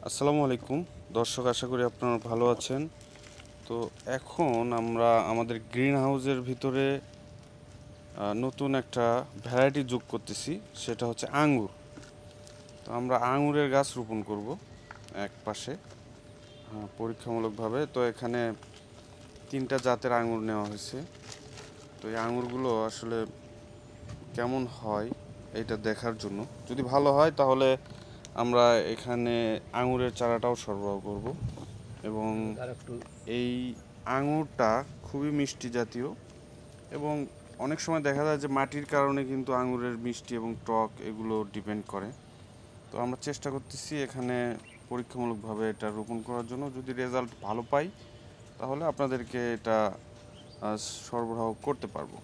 আসসালামু আলাইকুম দর্শক, আশা করি আপনারা ভালো আছেন। তো এখন আমরা আমাদের গ্রিন হাউসের ভিতরে নতুন একটা ভ্যারাইটি যোগ করতেছি, সেটা হচ্ছে আঙ্গুর। তো আমরা আঙ্গুরের গাছ রোপণ করব এক পাশে পরীক্ষামূলকভাবে। তো এখানে 3টা জাতের আঙ্গুর নেওয়া হয়েছে। তো এই আঙ্গুরগুলো আসলে কেমন হয় এটা দেখার জন্য, যদি ভালো হয় তাহলে আমরা এখানে আঙ্গুরের চারাটাও সরবরাহ করব। এবং এই আঙুরটা খুবই মিষ্টি জাতীয়, এবং অনেক সময় দেখা যায় যে মাটির কারণে কিন্তু আঙুরের মিষ্টি এবং টক এগুলো ডিপেন্ড করে। তো আমরা চেষ্টা করতেছি এখানে পরীক্ষামূলকভাবে এটা রোপণ করার জন্য। যদি রেজাল্ট ভালো পাই তাহলে আপনাদেরকে এটা সরবরাহ করতে পারবো।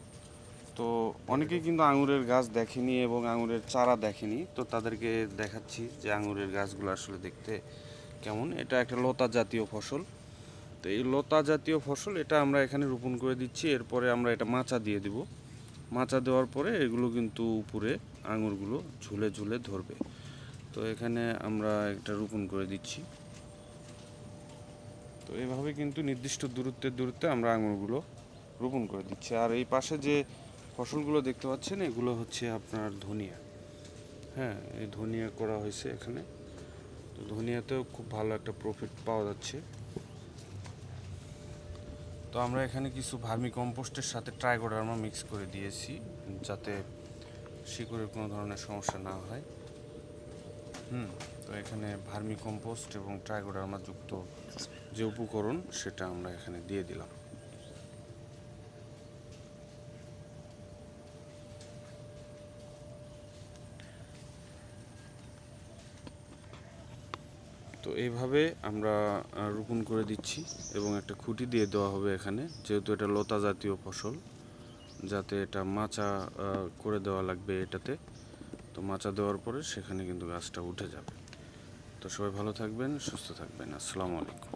তো অনেকেই কিন্তু আঙুরের গাছ দেখেনি এবং আঙুরের চারা দেখেনি, তো তাদেরকে দেখাচ্ছি যে আঙুরের গাছগুলো আসলে দেখতে কেমন। এটা একটা লতা জাতীয় ফসল। তো এই লতা জাতীয় ফসল এটা আমরা এখানে রোপণ করে দিচ্ছি। এরপরে আমরা এটা মাচা দিয়ে দিব। মাচা দেওয়ার পরে এগুলো কিন্তু উপরে আঙুরগুলো ঝুলে ঝুলে ধরবে। তো এখানে আমরা একটা রোপণ করে দিচ্ছি। তো এইভাবে কিন্তু নির্দিষ্ট দূরত্বে আমরা আঙুরগুলো রোপণ করে দিচ্ছি। আর এই পাশে যে ফসলগুলো দেখতে পাচ্ছেন এগুলো হচ্ছে আপনার ধনিয়া। হ্যাঁ, এই ধনিয়া করা হয়েছে এখানে। তো ধনিয়াতেও খুব ভালো একটা প্রফিট পাওয়া যাচ্ছে। তো আমরা এখানে কিছু ভার্মি কম্পোস্টের সাথে ট্রাইকোডার্মা মিক্স করে দিয়েছি, যাতে শিকড়ের কোনো ধরনের সমস্যা না হয়। তো এখানে ভার্মি কম্পোস্ট এবং ট্রাইকোডার্মা যুক্ত যে উপকরণ সেটা আমরা এখানে দিয়ে দিলাম। তো এইভাবে আমরা রোপণ করে দিচ্ছি, এবং একটা খুঁটি দিয়ে দেওয়া হবে এখানে, যেহেতু এটা লতা জাতীয় ফসল, যাতে এটা মাচা করে দেওয়া লাগবে এটাতে। তো মাচা দেওয়ার পরে সেখানে কিন্তু গাছটা উঠে যাবে। তো সবাই ভালো থাকবেন, সুস্থ থাকবেন। আসসালামু আলাইকুম।